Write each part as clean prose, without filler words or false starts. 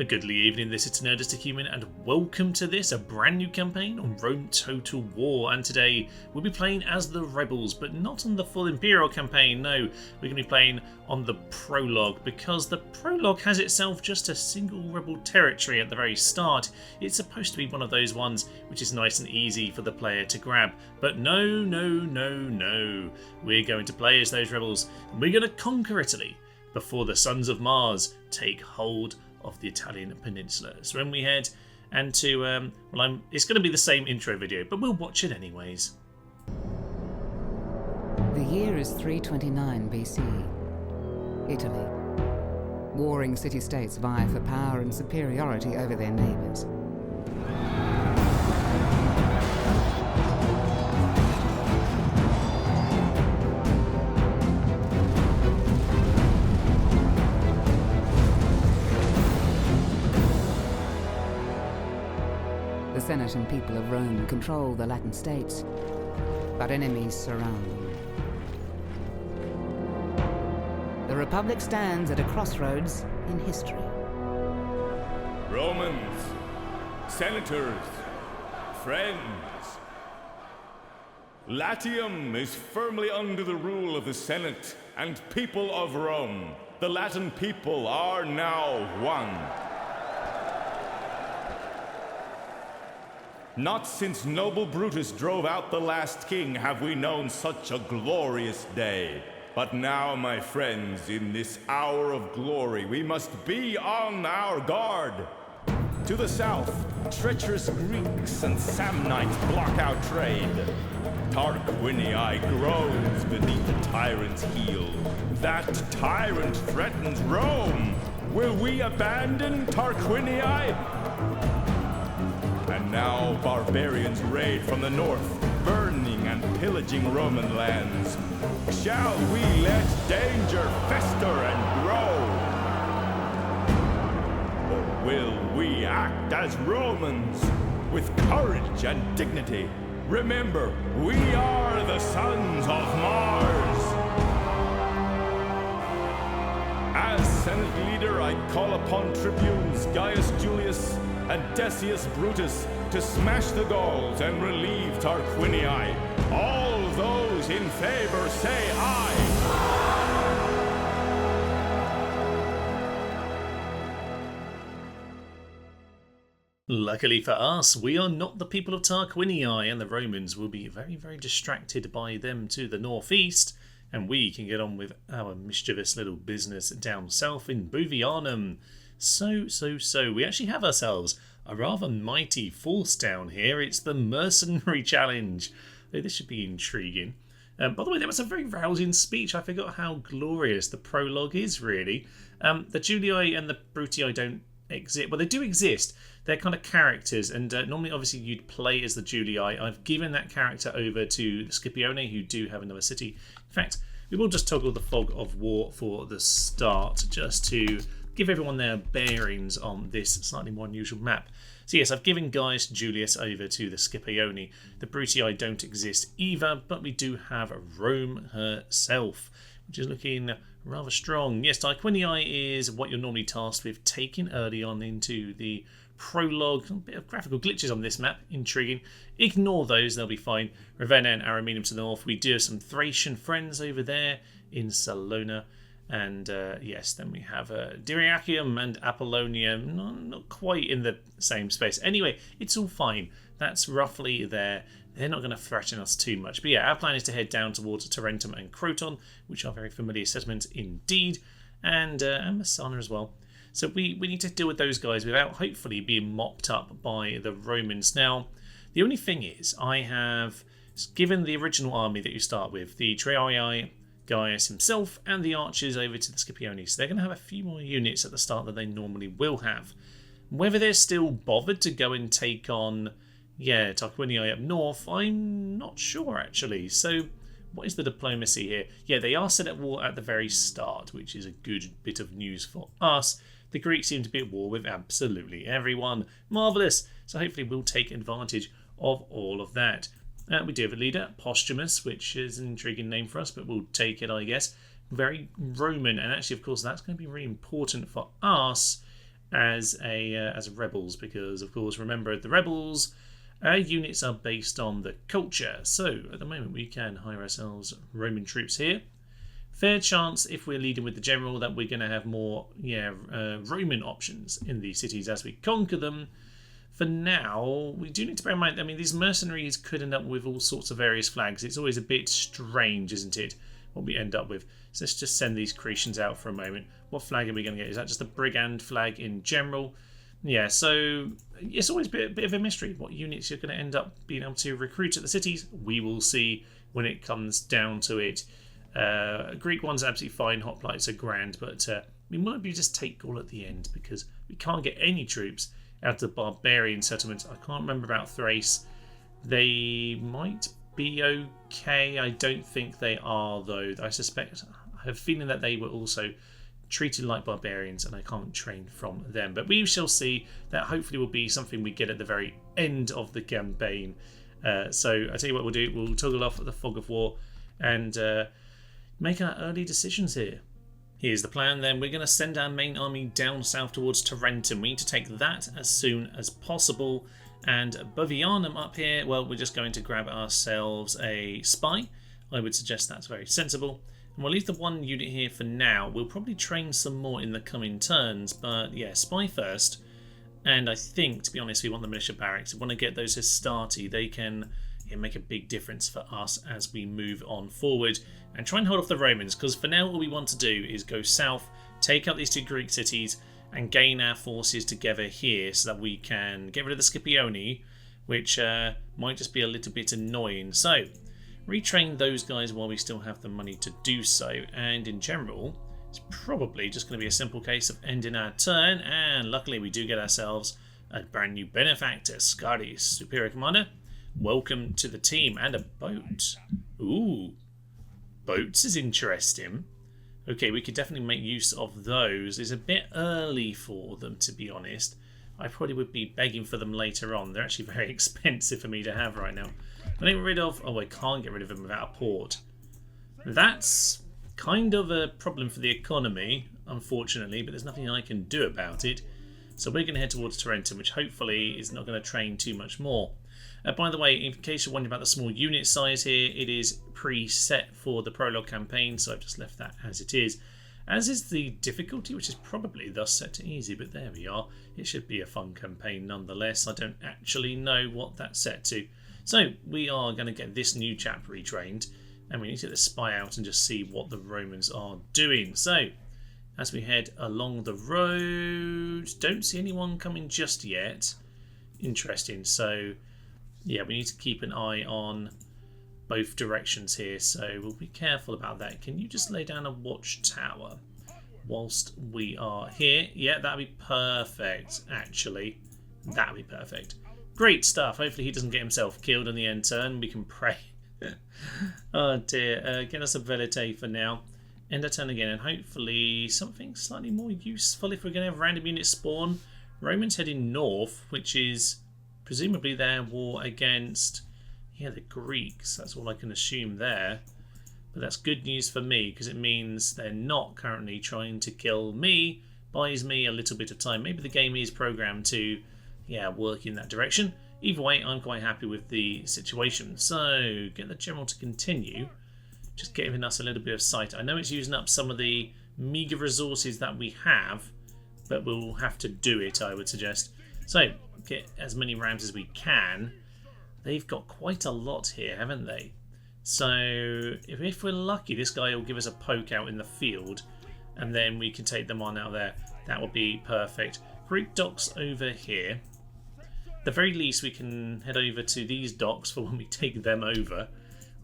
A goodly evening, this is Nerdist Human, and welcome to this, a brand new campaign on Rome Total War. And today we'll be playing as the rebels, but not on the full Imperial campaign. No, we're going to be playing on the prologue, because the prologue has itself just a single rebel territory at the very start. It's supposed to be one of those ones which is nice and easy for the player to grab. But no. We're going to play as those rebels, and we're going to conquer Italy before the Sons of Mars take hold of the Italian peninsula. So when we head and to it's going to be the same intro video, but we'll watch it anyways. The year is 329 BC. Italy. Warring city-states vie for power and superiority over their neighbours. The Senate and people of Rome control the Latin states, but enemies surround them. The Republic stands at a crossroads in history. Romans, senators, friends. Latium is firmly under the rule of the Senate and people of Rome. The Latin people are now one. Not since noble Brutus drove out the last king have we known such a glorious day. But now, my friends, in this hour of glory, we must be on our guard. To the south, treacherous Greeks and Samnites block our trade. Tarquinii groans beneath the tyrant's heel. That tyrant threatens Rome. Will we abandon Tarquinii? And now barbarians raid from the north, burning and pillaging Roman lands. Shall we let danger fester and grow? Or will we act as Romans, with courage and dignity? Remember, we are the Sons of Mars! As Senate leader, I call upon tribunes Gaius Julius and Decius Brutus to smash the Gauls and relieve Tarquinii. All those in favor say aye. Luckily for us, we are not the people of Tarquinii, and the Romans will be very, very distracted by them to the northeast, and we can get on with our mischievous little business down south in Bovianum. So, we actually have ourselves a rather mighty force down here. It's the Mercenary Challenge. This should be intriguing. By the way, that was a very rousing speech. I forgot how glorious the prologue is, really. The Julii and the Brutii don't exist. Well, they do exist. They're kind of characters, and normally, obviously, you'd play as the Julii. I've given that character over to the Scipione, who do have another city. In fact, we will just toggle the Fog of War for the start, just to give everyone their bearings on this slightly more unusual map. So yes, I've given Gaius Julius over to the Scipione. The Brutii don't exist either, but we do have Rome herself, which is looking rather strong. Yes, Tarquinii is what you're normally tasked with taking early on into the prologue. A bit of graphical glitches on this map, intriguing. Ignore those, they'll be fine. Ravenna and Ariminum to the north. We do have some Thracian friends over there in Salona. And yes, then we have Dyrrhachium and Apollonia, not quite in the same space. Anyway, it's all fine. That's roughly there. They're not going to threaten us too much. But yeah, our plan is to head down towards Tarentum and Croton, which are very familiar settlements indeed, and Messana as well. So we need to deal with those guys without hopefully being mopped up by the Romans. Now, the only thing is, I have given the original army that you start with, the Triarii, Gaius himself, and the archers over to the Scipione. So they're going to have a few more units at the start than they normally will have. Whether they're still bothered to go and take on, Tarquinii up north, I'm not sure actually. So what is the diplomacy here? Yeah, they are set at war at the very start, which is a good bit of news for us. The Greeks seem to be at war with absolutely everyone. Marvellous. So hopefully we'll take advantage of all of that. We do have a leader, Posthumus, which is an intriguing name for us, but we'll take it, I guess. Very Roman, and actually, of course, that's going to be really important for us as rebels, because of course remember the rebels units are based on the culture. So at the moment we can hire ourselves Roman troops here. Fair chance if we're leading with the general that we're going to have more Roman options in these cities as we conquer them. For now, we do need to bear in mind, I mean, these mercenaries could end up with all sorts of various flags. It's always a bit strange, isn't it, what we end up with. So let's just send these Cretians out for a moment. What flag are we going to get? Is that just a brigand flag in general? Yeah, so it's always a bit of a mystery what units you're going to end up being able to recruit at the cities. We will see when it comes down to it. Greek one's absolutely fine, hoplites are grand, but we might be just take Gaul at the end because we can't get any troops out of the barbarian settlements. I can't remember about Thrace. They might be okay. I don't think they are, though. I have a feeling that they were also treated like barbarians and I can't train from them. But we shall see. That hopefully will be something we get at the very end of the campaign. So I tell you what we'll do. We'll toggle off the fog of war and make our early decisions here. Here's the plan then. We're going to send our main army down south towards Tarentum. We need to take that as soon as possible. And Bovianum up here, well, we're just going to grab ourselves a spy. I would suggest that's very sensible. And we'll leave the one unit here for now. We'll probably train some more in the coming turns. But yeah, spy first. And I think, to be honest, we want the militia barracks. We want to get those Hastati. They can make a big difference for us as we move on forward. And try and hold off the Romans, because for now all we want to do is go south, take out these two Greek cities, and gain our forces together here so that we can get rid of the Scipioni, which might just be a little bit annoying. So, retrain those guys while we still have the money to do so, and in general, it's probably just going to be a simple case of ending our turn, and luckily we do get ourselves a brand new benefactor, Scaris, Superior Commander. Welcome to the team, and a boat. Ooh. Boats is interesting. Okay, we could definitely make use of those. It's a bit early for them, to be honest. I probably would be begging for them later on. They're actually very expensive for me to have right now. I get rid of... Oh, I can't get rid of them without a port. That's kind of a problem for the economy, unfortunately, but there's nothing I can do about it. So we're going to head towards Tarentum, which hopefully is not going to train too much more. By the way, in case you're wondering about the small unit size here, it is preset for the prologue campaign, so I've just left that as it is. As is the difficulty, which is probably thus set to easy, but there we are. It should be a fun campaign nonetheless. I don't actually know what that's set to. So we are going to get this new chap retrained, and we need to get the spy out and just see what the Romans are doing. So as we head along the road, don't see anyone coming just yet. Interesting. So yeah, we need to keep an eye on both directions here, so we'll be careful about that. Can you just lay down a watchtower whilst we are here? Yeah, that'd be perfect, actually. That'd be perfect. Great stuff. Hopefully he doesn't get himself killed in the end turn. We can pray. Oh dear. Get us a Velite for now. End our turn again, and hopefully something slightly more useful if we're going to have random units spawn. Romans heading north, which is presumably their war against, the Greeks. That's all I can assume there. But that's good news for me, because it means they're not currently trying to kill me. Buys me a little bit of time. Maybe the game is programmed to, work in that direction. Either way, I'm quite happy with the situation. So, get the general to continue. Just giving us a little bit of sight. I know it's using up some of the meagre resources that we have, but we'll have to do it, I would suggest. So, get as many rams as we can. They've got quite a lot here, haven't they? So, if we're lucky, this guy will give us a poke out in the field, and then we can take them on out there. That would be perfect. Greek docks over here. At the very least, we can head over to these docks for when we take them over.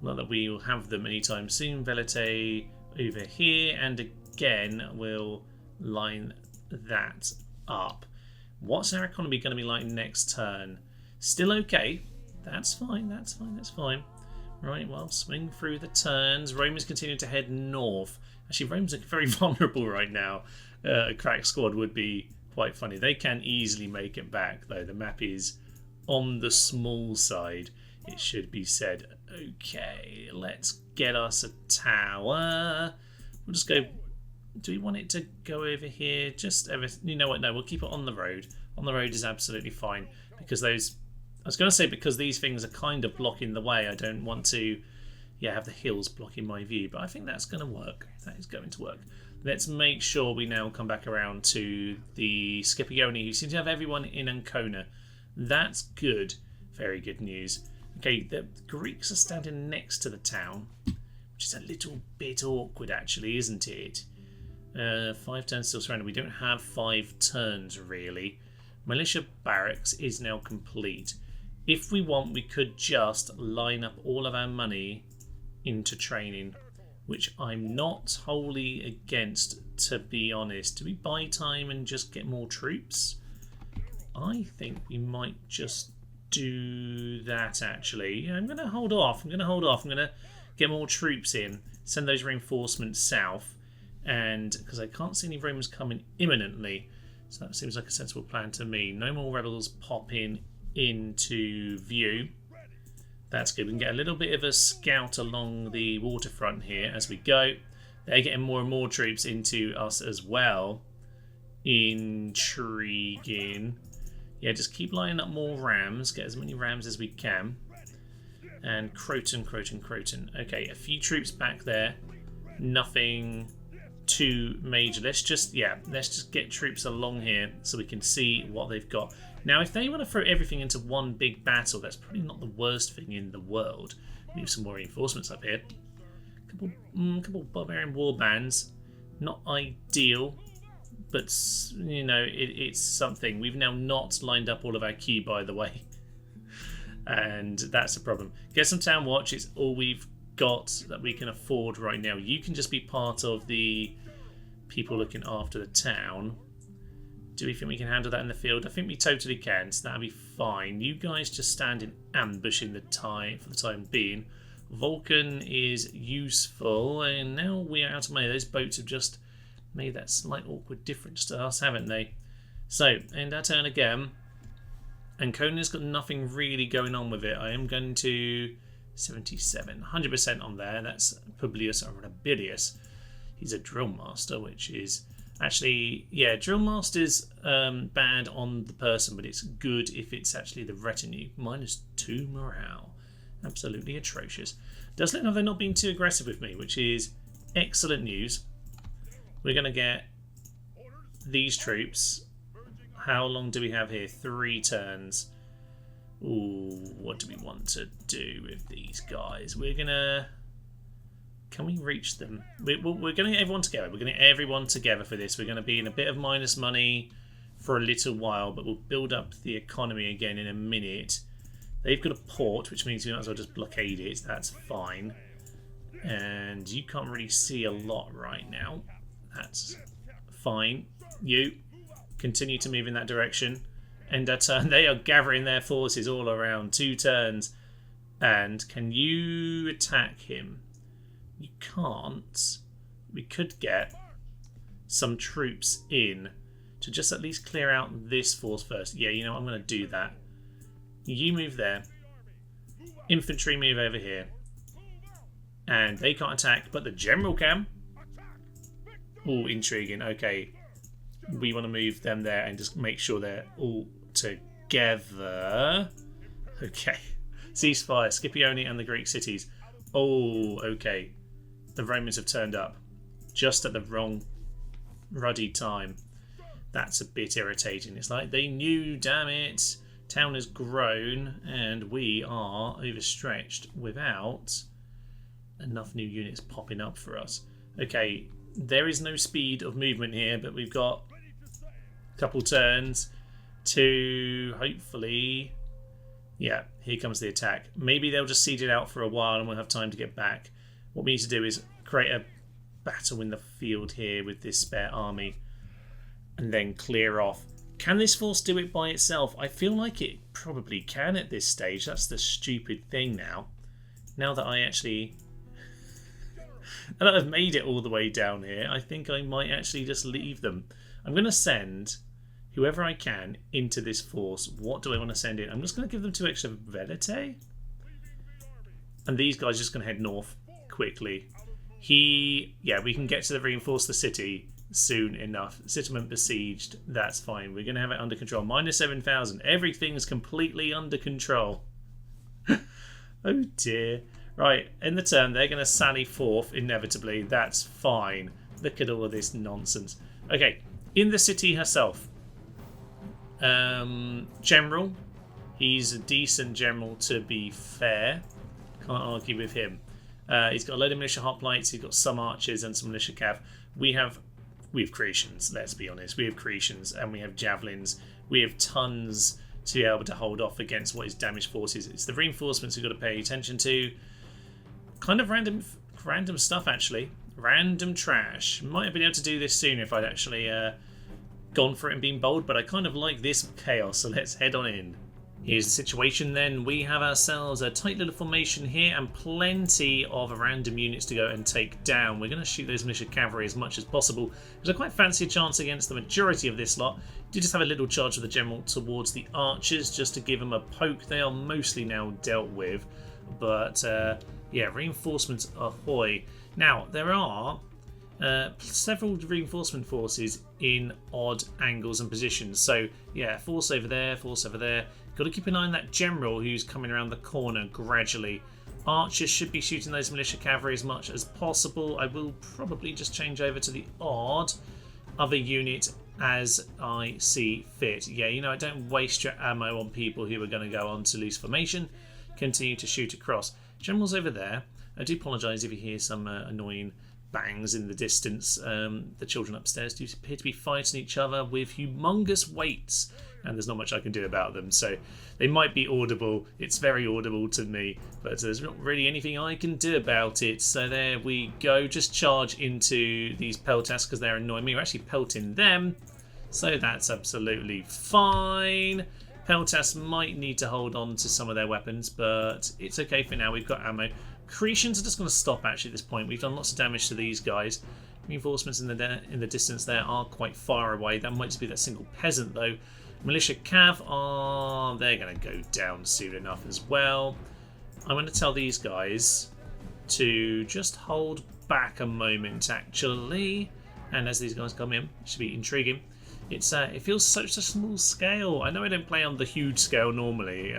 Not that we will have them anytime soon. Velite over here, and again, we'll line that up. What's our economy going to be like next turn? Still okay. That's fine, that's fine, that's fine. Right, well, swing through the turns. Romans continue to head north. Actually, Romans are very vulnerable right now. A crack squad would be quite funny. They can easily make it back, though. The map is on the small side, it should be said. Okay, let's get us a tower. We'll just go Do we want it to go over here? Just over... You know what? No, we'll keep it on the road. On the road is absolutely fine. Because those... I was going to say because these things are kind of blocking the way. I don't want to have the hills blocking my view. But I think that's going to work. That is going to work. Let's make sure we now come back around to the Scipioni, who seem to have everyone in Ancona. That's good. Very good news. Okay, the Greeks are standing next to the town, which is a little bit awkward actually, isn't it? 5 turns still surrounded. We don't have 5 turns really. Militia barracks is now complete. If we want, we could just line up all of our money into training, which I'm not wholly against, to be honest. Do we buy time and just get more troops? I think we might just do that actually. Yeah, I'm going to hold off. I'm going to get more troops in, send those reinforcements south, and because I can't see any Romans coming imminently, so that seems like a sensible plan to me. No more rebels popping into view. That's good. We can get a little bit of a scout along the waterfront here as we go. They're getting more and more troops into us as well. Intriguing. Yeah, just keep lining up more rams. Get as many rams as we can. And Croton. Okay, a few troops back there. Nothing too major. Let's just get troops along here so we can see what they've got. Now, if they want to throw everything into one big battle, that's probably not the worst thing in the world. We have some more reinforcements up here. Couple barbarian war bands. Not ideal, but you know it's something. We've now not lined up all of our queue, by the way, and that's a problem. Get some town watch. It's all we've got that we can afford right now. You can just be part of the people looking after the town. Do we think we can handle that in the field? I think we totally can, so that'll be fine. You guys just stand in ambush in the time for the time being. Vulcan is useful, and now we are out of money. Those boats have just made that slight awkward difference to us, haven't they? So, end our turn again. Ancona's got nothing really going on with it. I am going to 77, 100% on there. That's Publius Arabilius. He's a drill master, which is actually, yeah, drill master's bad on the person, but it's good if it's actually the retinue. -2 morale. Absolutely atrocious. Does let know they're not being too aggressive with me, which is excellent news. We're going to get these troops. How long do we have here? 3 turns. Ooh, what do we want to do with these guys? We're going to... Can we reach them? We're going to get everyone together. We're going to get everyone together for this. We're going to be in a bit of minus money for a little while, but we'll build up the economy again in a minute. They've got a port, which means we might as well just blockade it. That's fine. And you can't really see a lot right now. That's fine. You continue to move in that direction. End our turn. They are gathering their forces all around. 2 turns. And can you attack him? You can't. We could get some troops in to just at least clear out this force first. Yeah, you know what? I'm going to do that. You move there. Infantry move over here. And they can't attack, but the general can. Oh, intriguing. Okay. We want to move them there and just make sure they're all together. Okay. Ceasefire. Scipione and the Greek cities. Oh, okay. The Romans have turned up just at the wrong ruddy time. That's a bit irritating. It's like they knew, damn it. Town has grown and we are overstretched without enough new units popping up for us. Okay, there is no speed of movement here, but we've got a couple turns to hopefully... Yeah, here comes the attack. Maybe they'll just siege it out for a while and we'll have time to get back. What we need to do is create a battle in the field here with this spare army and then clear off. Can this force do it by itself? I feel like it probably can at this stage. That's the stupid thing now. Now that I actually... now that I've made it all the way down here, I think I might actually just leave them. I'm going to send whoever I can into this force. What do I want to send in? I'm just going to give them 2 extra velite. And these guys are just going to head north quickly. we can get to reinforce the city soon enough. Settlement besieged, that's fine. We're going to have it under control. Minus 7,000. Everything's completely under control. Oh dear. Right, in the turn, they're going to sally forth inevitably. That's fine. Look at all of this nonsense. Okay, in the city herself. General. He's a decent general, to be fair. Can't argue with him. He's got a load of militia hoplites. He's got some archers and some militia cav. We have Cretans, let's be honest. We have Cretans and we have javelins. We have tons to be able to hold off against what is damaged forces. It's the reinforcements we've got to pay attention to. Kind of random stuff, actually. Random trash. Might have been able to do this sooner if I'd actually gone for it and been bold, but I kind of like this chaos, so let's head on in. Here's the situation then. We have ourselves a tight little formation here and plenty of random units to go and take down. We're going to shoot those militia cavalry as much as possible because I quite fancy a chance against the majority of this lot. Do just have a little charge of the general towards the archers just to give them a poke. They are mostly now dealt with, but yeah, reinforcements ahoy. Now, there are several reinforcement forces in odd angles and positions. So, yeah, force over there, force over there. Got to keep an eye on that general who's coming around the corner gradually. Archers should be shooting those militia cavalry as much as possible. I will probably just change over to the odd other unit as I see fit. Yeah, you know, I don't waste your ammo on people who are going to go on to loose formation. Continue to shoot across. General's over there. I do apologise if you hear some annoying bangs in the distance. The children upstairs do appear to be fighting each other with humongous weights, and there's not much I can do about them, so they might be audible. It's very audible to me, but there's not really anything I can do about it. So there we go. Just charge into these peltas because they're annoying me. We're actually pelting them, so that's absolutely fine. Peltas might need to hold on to some of their weapons, but it's okay for now. We've got ammo. Cretans are just going to stop actually at this point. We've done lots of damage to these guys. Reinforcements in the distance there are quite far away. That might just be that single peasant though. Militia cav they're going to go down soon enough as well. I'm going to tell these guys to just hold back a moment actually. And as these guys come in, it should be intriguing. It feels such a small scale. I know I don't play on the huge scale normally.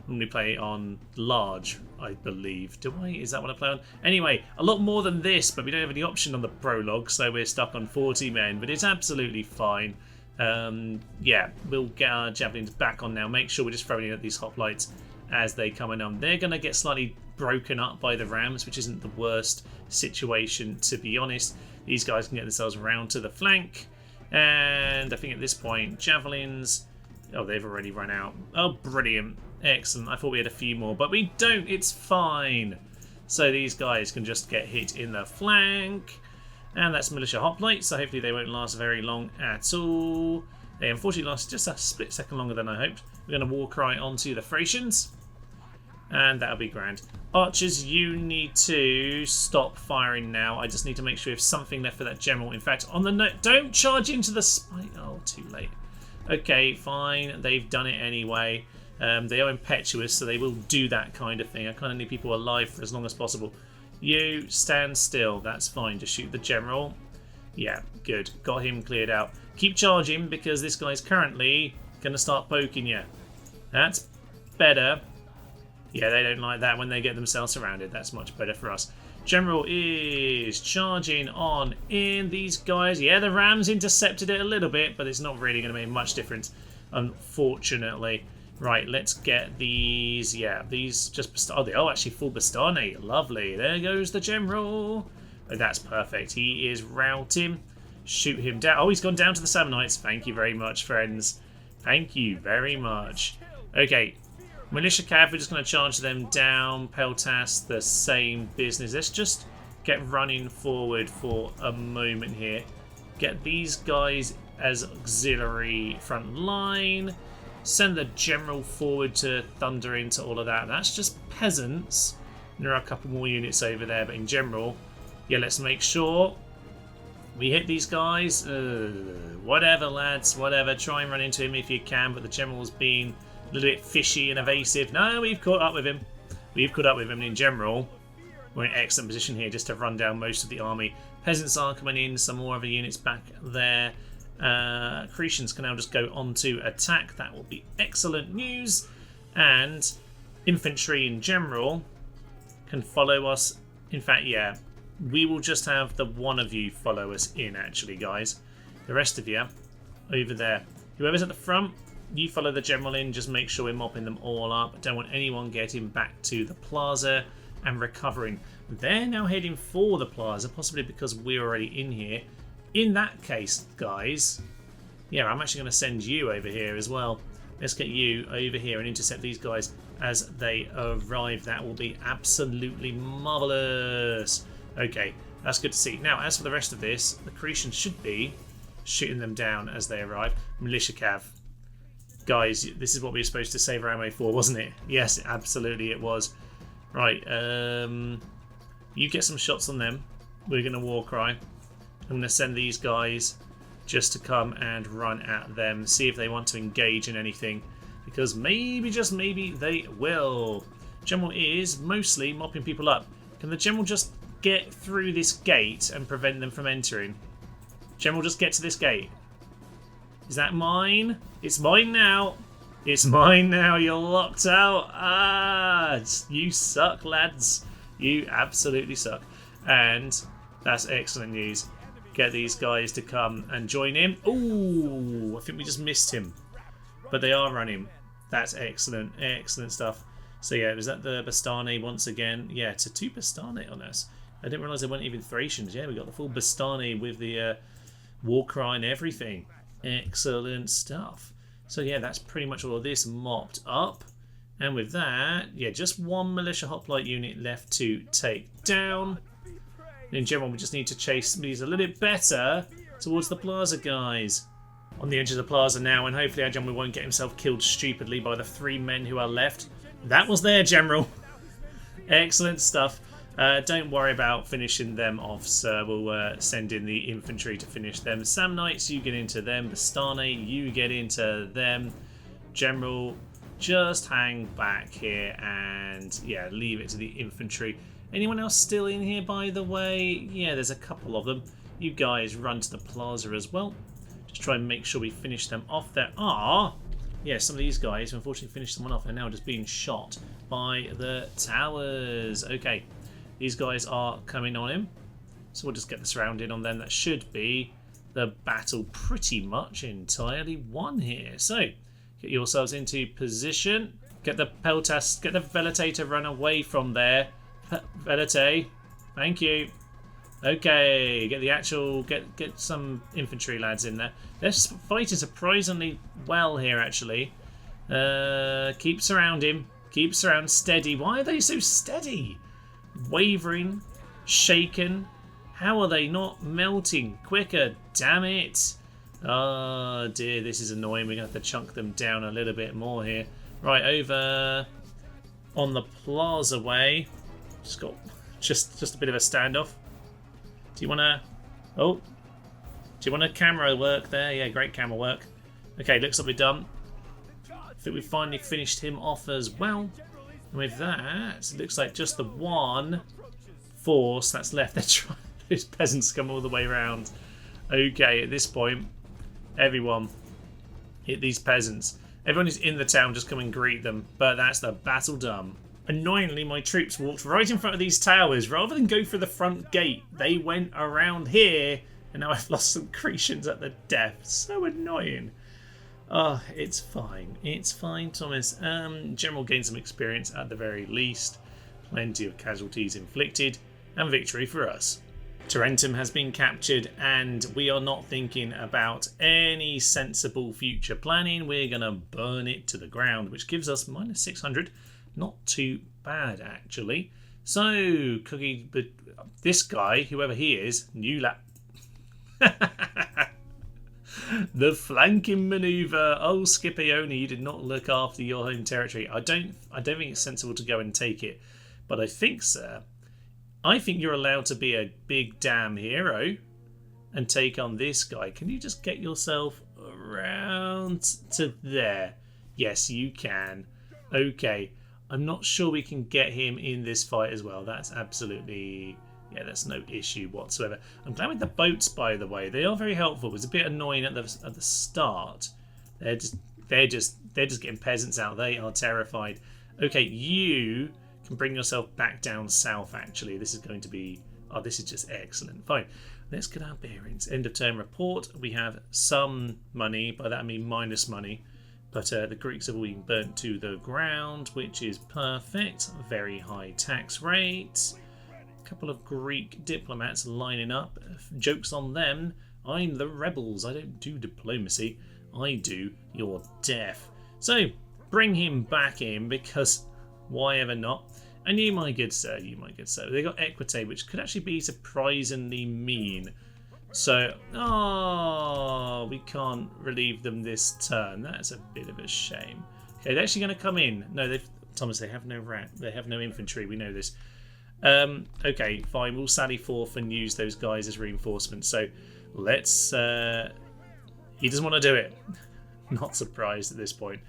Normally play on large, I believe. Do I? Is that what I play on? Anyway, a lot more than this, but we don't have any option on the prologue, so we're stuck on 40 men, but it's absolutely fine. Yeah, we'll get our javelins back on now. Make sure we're just throwing in at these hoplites as they come in on. They're going to get slightly broken up by the rams, which isn't the worst situation, to be honest. These guys can get themselves around to the flank. And I think at this point, javelins... Oh, they've already run out. Oh, brilliant. Excellent. I thought we had a few more, but we don't. It's fine. So these guys can just get hit in the flank. And that's militia hoplite, so hopefully they won't last very long at all. They unfortunately last just a split second longer than I hoped. We're going to war cry onto the Freshens. And that'll be grand. Archers, you need to stop firing now. I just need to make sure we have something left for that general. In fact, on the note, don't charge into the spike. Oh, too late. Okay, fine. They've done it anyway. They are impetuous, so they will do that kind of thing. I kind of need people alive for as long as possible. You stand still. That's fine. Just shoot the general. Yeah, good. Got him cleared out. Keep charging because this guy's currently going to start poking you. That's better. Yeah, they don't like that when they get themselves surrounded. That's much better for us. General is charging on in. These guys, yeah, the Rams intercepted it a little bit, but it's not really going to make much difference, unfortunately. Right, let's get these. Yeah, these just... Oh, they are actually full Bastane. Lovely. There goes the general. Oh, that's perfect. He is routing. Shoot him down. Oh, he's gone down to the Samnites. Thank you very much, friends. Thank you very much. Okay. Militia Cav, we're just going to charge them down. Peltas, the same business. Let's just get running forward for a moment here. Get these guys as auxiliary front line. Send the general forward to thunder into all of that. That's just peasants. There are a couple more units over there, but in general, yeah, let's make sure we hit these guys. Whatever, lads, whatever. Try and run into him if you can, but the general's been a little bit fishy and evasive. No, we've caught up with him. We've caught up with him in general. we're in excellent position here just to run down most of the army. Peasants are coming in, some more other units back there. Cretans can now just go on to attack. That will be excellent news. And infantry in general can follow us. In fact, yeah, we will just have the one of you follow us in, actually, guys. The rest of you over there. Whoever's at the front, you follow the general in. Just make sure we're mopping them all up. Don't want anyone getting back to the plaza and recovering. They're now heading for the plaza, possibly because we're already in here. In that case, guys, yeah, I'm actually going to send you over here as well. Let's get you over here and intercept these guys as they arrive. That will be absolutely marvellous. Okay, that's good to see. Now, as for the rest of this, the Cretans should be shooting them down as they arrive. Militia cav. Guys, this is what we were supposed to save our ammo for, wasn't it? Yes, absolutely it was. Right, you get some shots on them. We're going to war cry. I'm going to send these guys just to come and run at them, see if they want to engage in anything, because maybe, just maybe, they will. General is mostly mopping people up. Can the General just get through this gate and prevent them from entering? General, just get to this gate. Is that mine? It's mine now. It's mine now. You're locked out. Ah, you suck, lads. You absolutely suck. And that's excellent news. Get these guys to come and join in. Ooh, I think we just missed him. But they are running. That's excellent. Excellent stuff. So yeah, was that the Bastane once again? Yeah, it's a 2 Bastane on us. I didn't realise they weren't even Thracians. Yeah, we got the full Bastane with the war cry and everything. Excellent stuff. So yeah, that's pretty much all of this mopped up. And with that, yeah, just one militia hoplite unit left to take down. In general, we just need to chase these a little bit better towards the plaza, guys. On the edge of the plaza now, and hopefully our general won't get himself killed stupidly by the 3 men who are left. That was their general. Excellent stuff. Don't worry about finishing them off, sir. We'll send in the infantry to finish them. Samnites, you get into them. Bastane, you get into them. General, just hang back here and, yeah, leave it to the infantry. Anyone else still in here, by the way? Yeah, there's a couple of them. You guys run to the plaza as well. Just try and make sure we finish them off. There are, yeah, some of these guys who unfortunately finished someone off are now just being shot by the towers. Okay, these guys are coming on him. So we'll just get the surrounding on them. That should be the battle pretty much entirely won here. So, get yourselves into position. Get the Peltas, get the Velite to run away from there. Velite, thank you. Okay, get the actual, get some infantry lads in there. They're fighting surprisingly well here, actually. Keep surrounding, keep surround, steady. Why are they so steady? Wavering, shaken. How are they not melting quicker? Damn it! Oh dear, this is annoying. We're gonna have to chunk them down a little bit more here. Right, over on the plaza way. Just got just a bit of a standoff. Do you want to? Oh, do you want a camera work there? Yeah, great camera work. Okay, looks like we're done. I think we finally finished him off as well. And with that, it looks like just the one force that's left. They're trying. Those peasants come all the way around. Okay, at this point, everyone hit these peasants. Everyone who's in the town, just come and greet them. But that's the battle done. Annoyingly, my troops walked right in front of these towers. Rather than go for the front gate, they went around here. And now I've lost some Cretans at the death. So annoying. Oh, it's fine. It's fine, Thomas. General gained some experience at the very least. Plenty of casualties inflicted. And victory for us. Tarentum has been captured and we are not thinking about any sensible future planning. We're going to burn it to the ground, which gives us minus 600. Not too bad, actually. So, Cookie, but this guy, whoever he is, new lap. The flanking manoeuvre. Oh, Scipione, you did not look after your home territory. I don't think it's sensible to go and take it. But I think, sir, I think you're allowed to be a big damn hero and take on this guy. Can you just get yourself around to there? Yes, you can. Okay. I'm not sure we can get him in this fight as well. That's absolutely... Yeah, that's no issue whatsoever. I'm glad with the boats, by the way. They are very helpful. It was a bit annoying at the start. They're just getting peasants out. They are terrified. Okay, you can bring yourself back down south, actually. This is going to be... Oh, this is just excellent. Fine. Let's get our bearings. End of term report. We have some money. By that I mean minus money. But the Greeks have all been burnt to the ground, which is perfect. Very high tax rate. A couple of Greek diplomats lining up. Joke's on them. I'm the rebels. I don't do diplomacy. I do your death. So, bring him back in, because why ever not? And you, my good sir, you, my good sir. They got equite, which could actually be surprisingly mean. So, we can't relieve them this turn. That's a bit of a shame. Okay, they're actually going to come in. No, Thomas, they have no they have no infantry. We know this. Okay, fine. We'll sally forth and use those guys as reinforcements. So, let's... he doesn't want to do it. Not surprised at this point.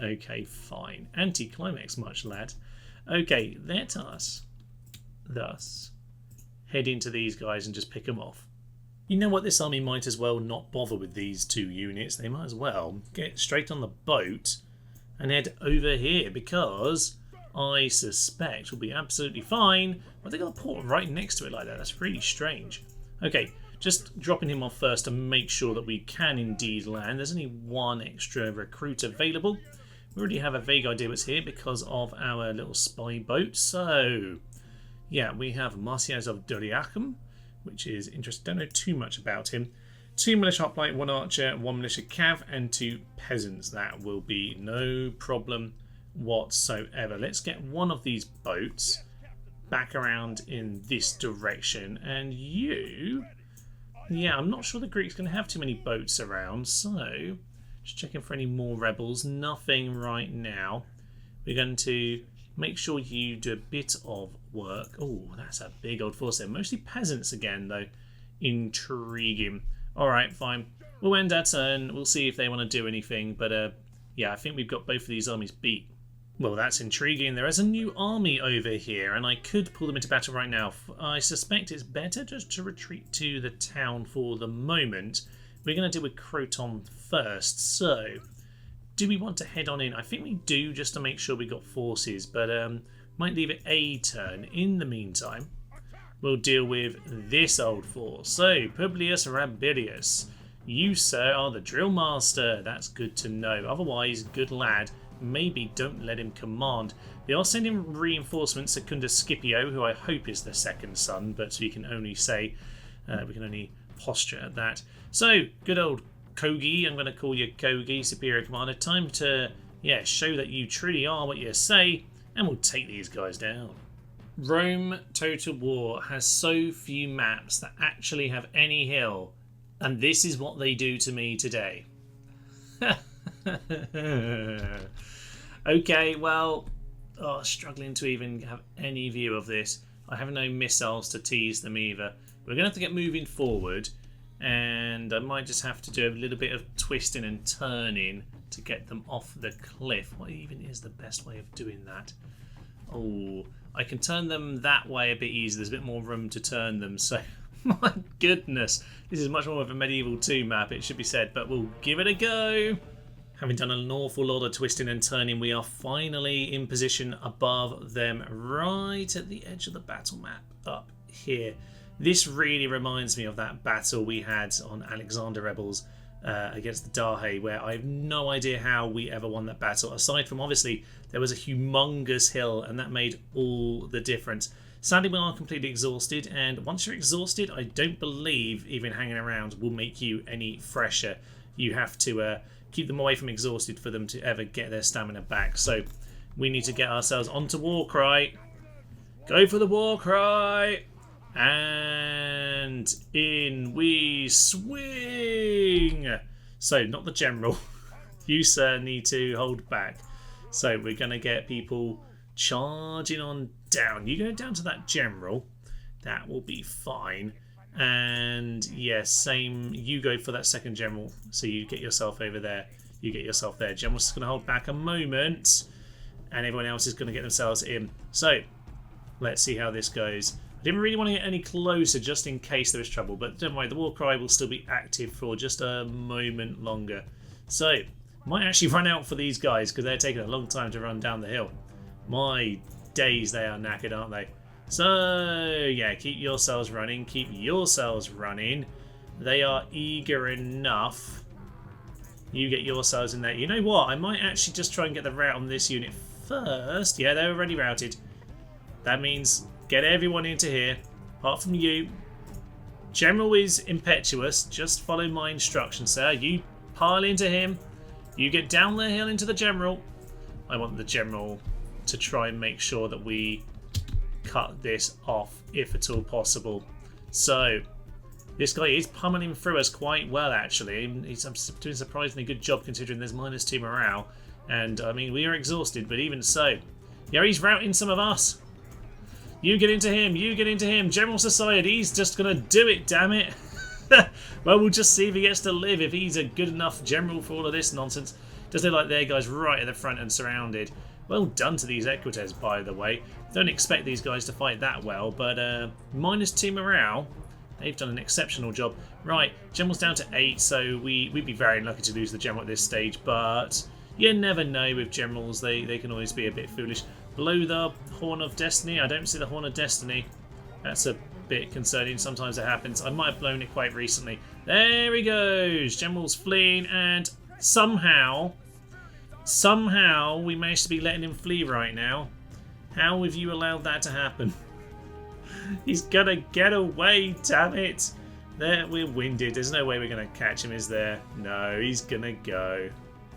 Okay, fine. Anti-climax much, lad. Okay, let us thus head into these guys and just pick them off. You know what? This army might as well not bother with these two units. They might as well get straight on the boat and head over here, because I suspect we'll be absolutely fine. But they got a port right next to it like that. That's really strange. Okay, just dropping him off first to make sure that we can indeed land. There's only one extra recruit available. We already have a vague idea what's here because of our little spy boat. So, yeah, we have Marcias of Doriacum, which is interesting. Don't know too much about him. 2 militia hoplite, 1 archer, 1 militia cav, and 2 peasants. That will be no problem whatsoever. Let's get one of these boats back around in this direction. And you... Yeah, I'm not sure the Greeks going to have too many boats around, so... Just checking for any more rebels. Nothing right now. We're going to make sure you do a bit of work. Oh, that's a big old force there. Mostly peasants again, though. Intriguing. Alright, fine. We'll end our turn. We'll see if they want to do anything. But, yeah, I think we've got both of these armies beat. Well, that's intriguing. There is a new army over here, and I could pull them into battle right now. I suspect it's better just to retreat to the town for the moment. We're going to deal with Croton first, so do we want to head on in? I think we do, just to make sure we got forces, but might leave it a turn. In the meantime, we'll deal with this old force. So, Publius Rabilius, you, sir, are the drill master. That's good to know. Otherwise, good lad, maybe don't let him command. They are sending reinforcements, Secundus Scipio, who I hope is the second son, but we can only say, we can only posture at that. So, good old Kogi, I'm going to call you Kogi, Superior Commander. Time to, yeah, show that you truly are what you say, and we'll take these guys down. Rome Total War has so few maps that actually have any hill, and this is what they do to me today. Okay, well, struggling to even have any view of this. I have no missiles to tease them either. We're going to have to get moving forward, and I might just have to do a little bit of twisting and turning to get them off the cliff. What even is the best way of doing that? Oh, I can turn them that way a bit easier. There's a bit more room to turn them, so my goodness. This is much more of a Medieval 2 map, it should be said, but we'll give it a go. Having done an awful lot of twisting and turning, we are finally in position above them, right at the edge of the battle map up here. This really reminds me of that battle we had on Alexander Rebels against the Dahe, where I have no idea how we ever won that battle, aside from obviously there was a humongous hill, and that made all the difference. Sadly, we are completely exhausted, and once you're exhausted, I don't believe even hanging around will make you any fresher. You have to keep them away from exhausted for them to ever get their stamina back. So we need to get ourselves onto Warcry. Go for the Warcry! And in we swing! So, not the general. You, sir, need to hold back. So, we're going to get people charging on down. You go down to that general. That will be fine. And, yes, same. You go for that second general. So, you get yourself over there. You get yourself there. General's just going to hold back a moment. and everyone else is going to get themselves in. So let's see how this goes. I didn't really want to get any closer just in case there is trouble, but don't worry, the war cry will still be active for just a moment longer. So might actually run out for these guys because they're taking a long time to run down the hill. My days, they are knackered, aren't they? So yeah, keep yourselves running, keep yourselves running. They are eager enough. You get yourselves in there. You know what? I might actually just try and get the route on this unit first. Yeah, they're already routed. That means get everyone into here, apart from you. General is impetuous. Just follow my instructions, sir. You pile into him. You get down the hill into the general. I want the general to try and make sure that we cut this off, if at all possible. So this guy is pummeling through us quite well, actually. He's doing a surprisingly good job considering there's -2 morale. And, I mean, we are exhausted, but even so. Yeah, he's routing some of us. You get into him, you get into him. General Society's just going to do it, damn it. Well, we'll just see if he gets to live, if he's a good enough general for all of this nonsense. Does look like their guys right at the front and surrounded. Well done to these Equites, by the way. Don't expect these guys to fight that well, but -2 morale. They've done an exceptional job. Right, General's down to 8, so we'd be very unlucky to lose the General at this stage, but you never know with Generals. They can always be a bit foolish. Blow the Horn of Destiny. I don't see the Horn of Destiny. That's a bit concerning. Sometimes it happens. I might have blown it quite recently. There he goes. General's fleeing, and somehow we managed to be letting him flee right now. How have you allowed that to happen? He's gonna get away, damn it. There, we're winded. There's no way we're gonna catch him, is there? No, he's gonna go.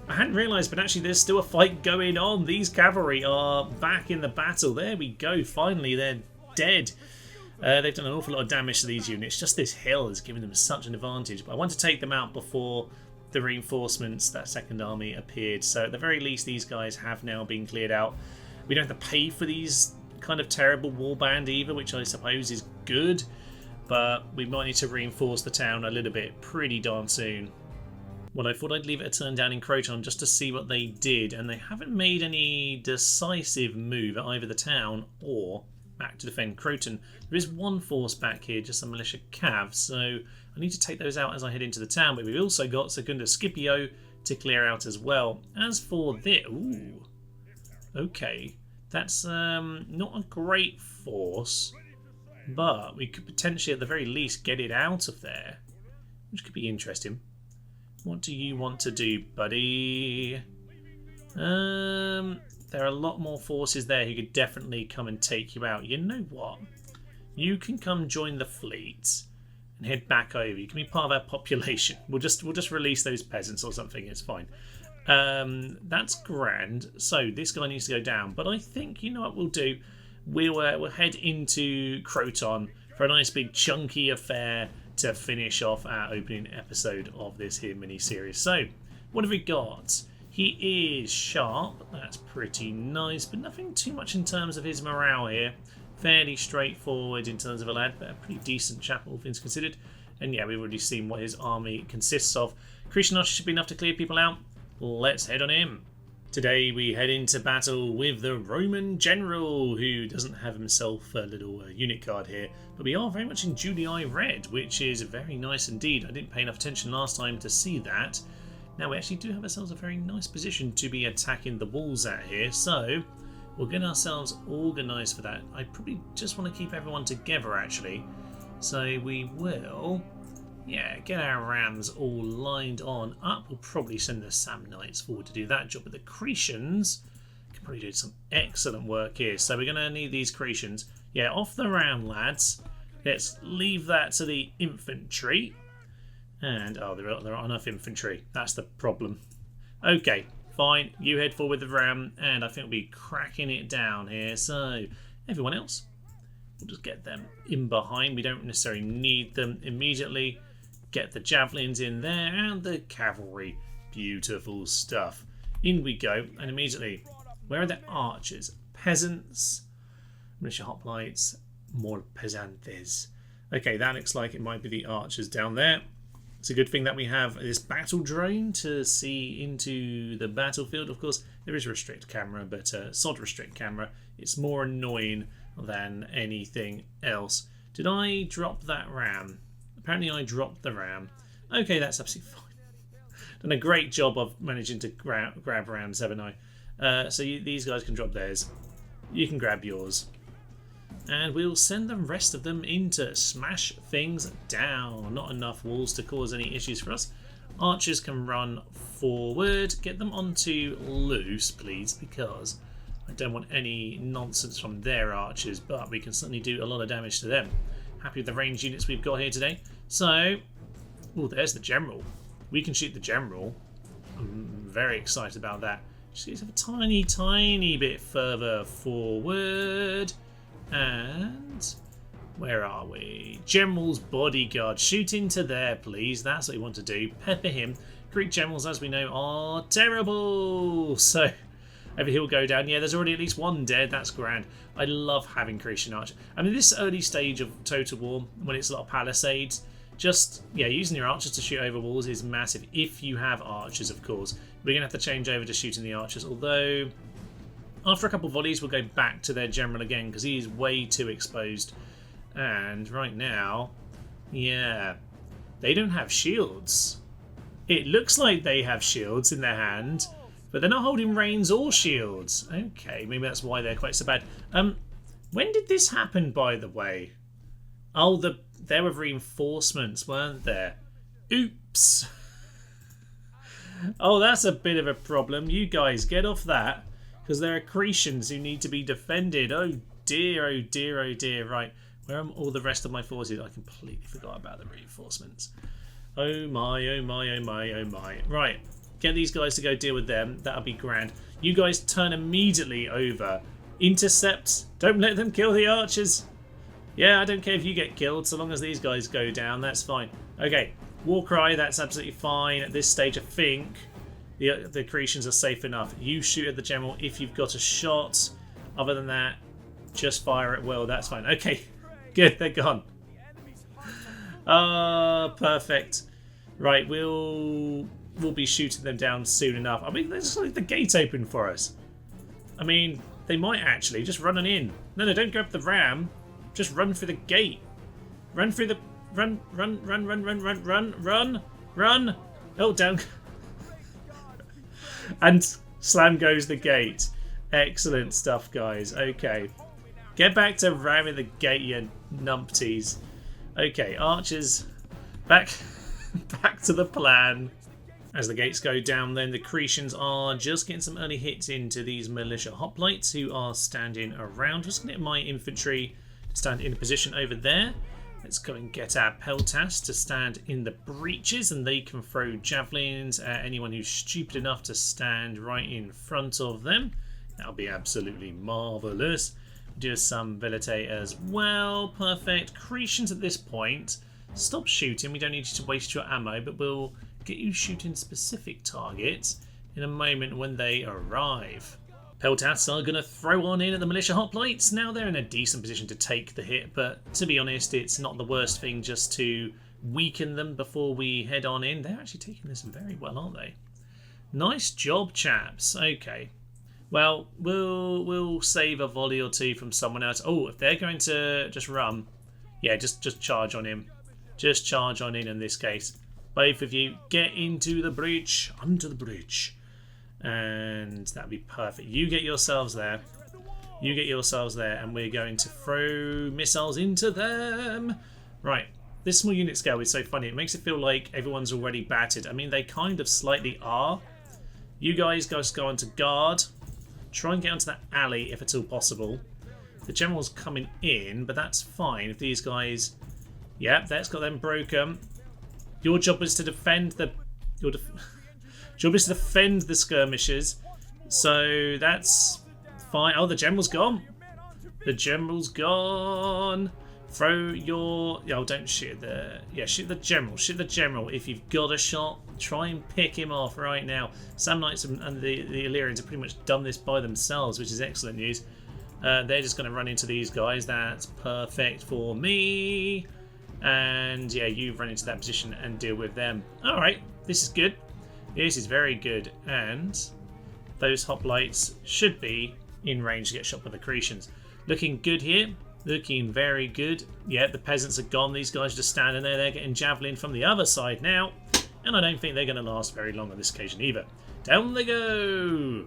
I hadn't realised, but actually there's still a fight going on. These cavalry are back in the battle. There we go. Finally, they're dead. They've done an awful lot of damage to these units. Just this hill has given them such an advantage. But I want to take them out before the reinforcements, that second army, appeared. So at the very least, these guys have now been cleared out. We don't have to pay for these kind of terrible warband either, which I suppose is good. But we might need to reinforce the town a little bit pretty darn soon. Well, I thought I'd leave it a turn down in Croton just to see what they did, and they haven't made any decisive move at either the town or back to defend Croton. There is one force back here, just some militia cav, so I need to take those out as I head into the town, but we've also got Secunda Scipio to clear out as well. As for this... Ooh. Okay. That's not a great force, but we could potentially at the very least get it out of there, which could be interesting. What do you want to do, buddy? There are a lot more forces there who could definitely come and take you out. You know what? You can come join the fleet and head back over. You can be part of our population. We'll just release those peasants or something. It's fine. That's grand. So this guy needs to go down. But I think, you know what we'll do? We'll head into Croton for a nice big chunky affair to finish off our opening episode of this here mini-series. So, what have we got? He is sharp. That's pretty nice, but nothing too much in terms of his morale here. Fairly straightforward in terms of a lad, but a pretty decent chap, all things considered. And yeah, we've already seen what his army consists of. Cretan Archer should be enough to clear people out. Let's head on in. Today we head into battle with the Roman general, who doesn't have himself a little unit card here, but we are very much in Julii red, which is very nice indeed. I didn't pay enough attention last time to see that. Now we actually do have ourselves a very nice position to be attacking the walls out here, so we'll get ourselves organised for that. I probably just want to keep everyone together actually, so we will... yeah, get our rams all lined on up. We'll probably send the Samnites forward to do that job, but the Cretans can probably do some excellent work here. So we're going to need these Cretans. Yeah, off the ram, lads. Let's leave that to the infantry. And, oh, there aren't enough infantry. That's the problem. Okay, fine. You head forward with the ram, and I think we'll be cracking it down here. So, everyone else, we'll just get them in behind. We don't necessarily need them immediately. Get the javelins in there and the cavalry. Beautiful stuff. In we go, and immediately, where are the archers? Peasants, militia hoplites, more pesantes. Okay, that looks like it might be the archers down there. It's a good thing that we have this battle drone to see into the battlefield. Of course, there is a restrict camera, but sod restrict camera. It's more annoying than anything else. Did I drop that ram? Apparently I dropped the ram. Okay, that's absolutely fine. Done a great job of managing to grab rams, haven't I? So these guys can drop theirs. You can grab yours. And we'll send the rest of them in to smash things down. Not enough walls to cause any issues for us. Archers can run forward. Get them onto loose, please, because I don't want any nonsense from their archers, but we can certainly do a lot of damage to them. Happy with the range units we've got here today. So, oh, there's the general. We can shoot the general. I'm very excited about that. Just need to have a tiny bit further forward. And where are we? General's bodyguard. Shoot into there, please. That's what we want to do. Pepper him. Greek generals, as we know, are terrible. So over here will go down. Yeah, there's already at least one dead. That's grand. I love having Cretan archer. I mean, this early stage of Total War, when it's a lot of palisades, just, yeah, using your archers to shoot over walls is massive. If you have archers, of course. We're going to have to change over to shooting the archers, although after a couple of volleys, we'll go back to their general again because he is way too exposed. And right now, yeah, they don't have shields. It looks like they have shields in their hand, but they're not holding reins or shields. Okay, maybe that's why they're quite so bad. When did this happen, by the way? Oh, there were reinforcements, weren't there? Oops. Oh, that's a bit of a problem. You guys, get off that. Because there are Cretians who need to be defended. Oh dear, oh dear, oh dear. Right, where are all the rest of my forces? I completely forgot about the reinforcements. Oh my, oh my, oh my, oh my. Right, get these guys to go deal with them. That'll be grand. You guys turn immediately over. Intercept. Don't let them kill the archers. Yeah, I don't care if you get killed, so long as these guys go down, that's fine. Okay, war cry, that's absolutely fine. At this stage, I think the Cretians are safe enough. You shoot at the general if you've got a shot. Other than that, just fire at will. That's fine. Okay, good. They're gone. Perfect. Right, we'll be shooting them down soon enough. I mean, there's like the gate open for us. I mean, they might actually just run on in. No, don't grab the ram. Just run through the gate. Run through the run. Oh, down. And slam goes the gate. Excellent stuff, guys. Okay. Get back to ramming the gate, you numpties. Okay, archers. Back to the plan. As the gates go down, then the Cretians are just getting some early hits into these militia hoplites who are standing around. Just going to get my infantry to stand in a position over there. Let's go and get our peltas to stand in the breaches, and they can throw javelins at anyone who's stupid enough to stand right in front of them. That'll be absolutely marvellous. Do some velite as well. Perfect. Cretians at this point, stop shooting. We don't need you to waste your ammo, but we'll get you shooting specific targets in a moment when they arrive. Peltas are going to throw on in at the militia hoplites. Now they're in a decent position to take the hit, but to be honest, it's not the worst thing just to weaken them before we head on in. They're actually taking this very well, aren't they? Nice job, chaps. Okay. Well, we'll save a volley or two from someone else. Oh, if they're going to just run, yeah, just charge on him. Just charge on in this case. Both of you, get into the breach. Under the breach. And that'd be perfect. You get yourselves there. You get yourselves there, and we're going to throw missiles into them. Right. This small unit scale is so funny. It makes it feel like everyone's already battered. I mean, they kind of slightly are. You guys go on to guard. Try and get onto that alley if at all possible. The general's coming in, but that's fine if these guys... Yep, that's got them broken. Your job is to defend the... job is to defend the skirmishers. So that's fine. Oh, the general's gone. The general's gone. Throw your... Oh, don't shoot the... Yeah, shoot the general. Shoot the general. If you've got a shot, try and pick him off right now. Samnites and the Illyrians have pretty much done this by themselves, which is excellent news. They're just going to run into these guys. That's perfect for me. And yeah, you run into that position and deal with them. Alright, this is good. This is very good. And those hoplites should be in range to get shot by the Cretians. Looking good here. Looking very good. Yeah, the peasants are gone. These guys are just standing there. They're getting javelin from the other side now. And I don't think they're going to last very long on this occasion either. Down they go!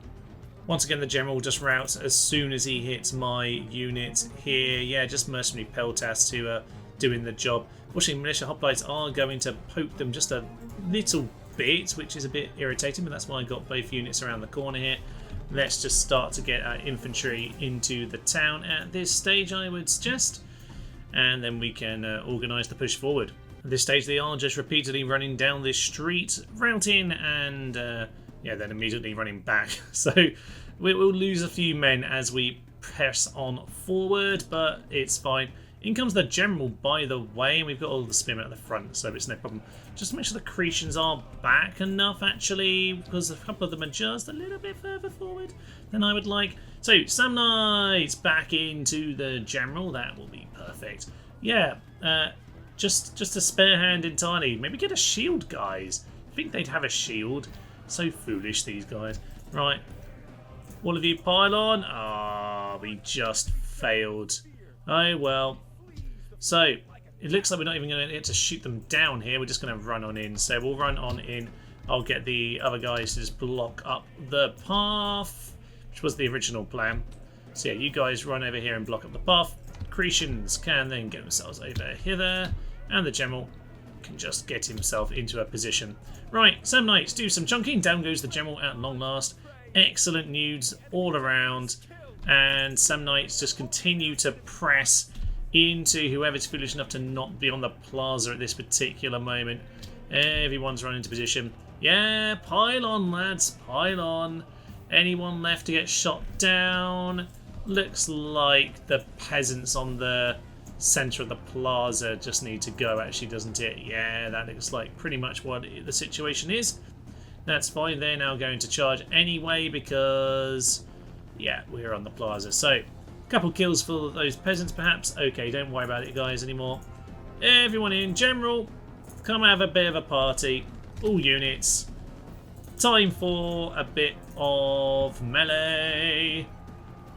Once again, the general just routes as soon as he hits my unit here. Yeah, just mercenary peltas to doing the job. Fortunately, militia hoplites are going to poke them just a little bit, which is a bit irritating, but that's why I got both units around the corner here. Let's just start to get our infantry into the town at this stage, I would suggest. And then we can organise the push forward. At this stage, they are just repeatedly running down this street, routing, and yeah, then immediately running back. So we'll lose a few men as we press on forward, but it's fine. In comes the general, by the way, and we've got all the spearmen at the front, so it's no problem. Just to make sure the Cretians are back enough, actually, because a couple of them are just a little bit further forward than I would like. So, Samnites back into the general. That will be perfect. Yeah, just a spare hand entirely. Maybe get a shield, guys. I think they'd have a shield. So foolish, these guys. Right. All of you pile on. Ah, we just failed. Oh, well. So, it looks like we're not even going to get to shoot them down here. We're just going to run on in. So, we'll run on in. I'll get the other guys to just block up the path, which was the original plan. So, yeah, you guys run over here and block up the path. Cretians can then get themselves over hither. And the general can just get himself into a position. Right, Samnites, do some chunking. Down goes the general at long last. Excellent news all around. And Samnites just continue to press into whoever's foolish enough to not be on the plaza at this particular moment. Everyone's running into position. Yeah, pile on, lads, pile on. Anyone left to get shot down? Looks like the peasants on the centre of the plaza just need to go, actually, doesn't it? Yeah, that looks like pretty much what the situation is. That's fine. They're now going to charge anyway because, yeah, we're on the plaza. So, couple kills for those peasants, perhaps. Okay, don't worry about it, guys, anymore. Everyone in. General, come have a bit of a party. All units. Time for a bit of melee.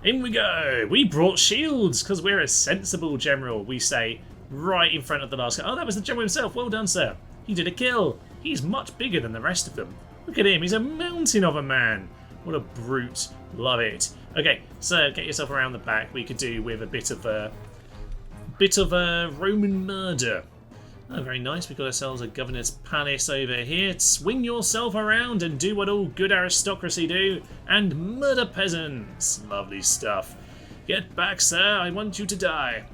In we go. We brought shields because we're a sensible general, we say, right in front of the last guy. Oh, that was the general himself. Well done, sir. He did a kill. He's much bigger than the rest of them. Look at him. He's a mountain of a man. What a brute. Love it. Okay, so get yourself around the back. We could do with a bit of a Roman murder. Oh, very nice. We've got ourselves a governor's palace over here. Swing yourself around and do what all good aristocracy do and murder peasants. Lovely stuff. Get back, sir. I want you to die.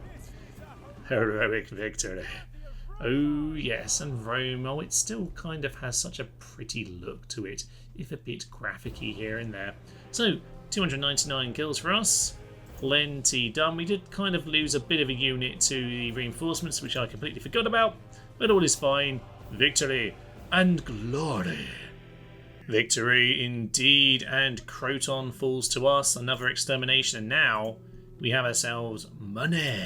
Heroic victory. Oh, yes, and Rome. Oh, it still kind of has such a pretty look to it, if a bit graphic-y here and there. So, 299 kills for us. Plenty done. We did kind of lose a bit of a unit to the reinforcements, which I completely forgot about, but all is fine. Victory and glory. Victory indeed, and Croton falls to us. Another extermination, and now we have ourselves money.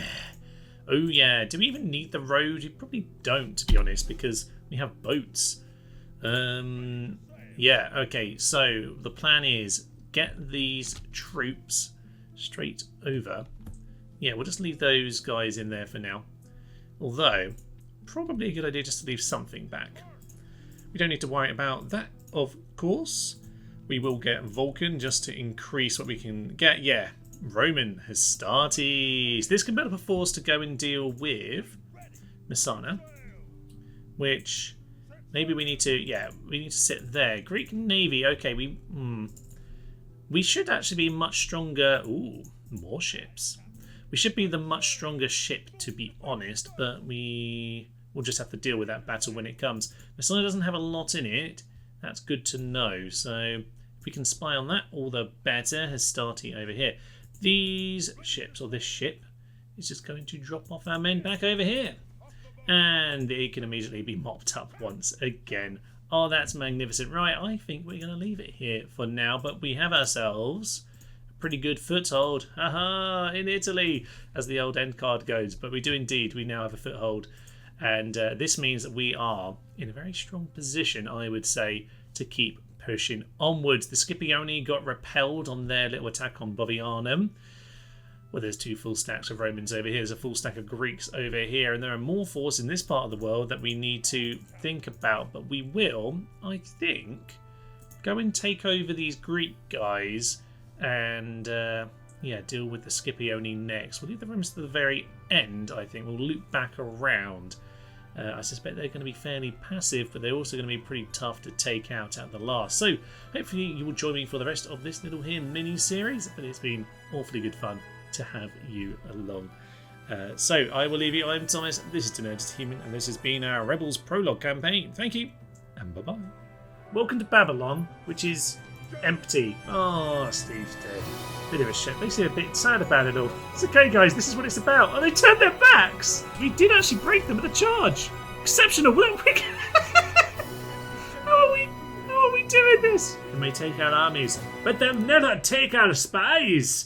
Oh yeah, do we even need the road? We probably don't, to be honest, because we have boats. Yeah, okay, so the plan is get these troops straight over. Yeah, we'll just leave those guys in there for now. Although, probably a good idea just to leave something back. We don't need to worry about that, of course. We will get Vulcan just to increase what we can get. Yeah, Roman has started. This can build up a force to go and deal with Messana, which maybe we need to, yeah, we need to sit there. Greek Navy, okay, we should actually be much stronger. Ooh, more ships. We should be the much stronger ship, to be honest, but we'll just have to deal with that battle when it comes. Messana doesn't have a lot in it. That's good to know. So if we can spy on that, all the better. Hastati over here. These ships, or this ship, is just going to drop off our men back over here. And it can immediately be mopped up once again. Oh, that's magnificent. Right, I think we're going to leave it here for now, but we have ourselves a pretty good foothold. Haha, in Italy, as the old end card goes. But we do indeed, we now have a foothold And this means that we are in a very strong position, I would say, to keep pushing onwards. The Scipioni got repelled on their little attack on Bovianum. Well, there's 2 full stacks of Romans over here. There's a full stack of Greeks over here. And there are more forces in this part of the world that we need to think about. But we will, I think, go and take over these Greek guys and, deal with the Scipioni next. We'll leave the Romans to the very end, I think. We'll loop back around. I suspect they're going to be fairly passive, but they're also going to be pretty tough to take out at the last. So hopefully you will join me for the rest of this little here mini-series, but it's been awfully good fun to have you along. So I will leave you. I'm Thomas, this is Tarentum, and this has been our Rebels Prologue campaign. Thank you, and bye-bye. Welcome to Babylon, which is empty. Oh, Steve's dead. Bit of a shit. Makes me a bit sad about it all. It's okay, guys. This is what it's about. Oh, they turned their backs. We did actually break them with a charge. Exceptional. How are we doing this? They may take our armies, but they'll never take our spies.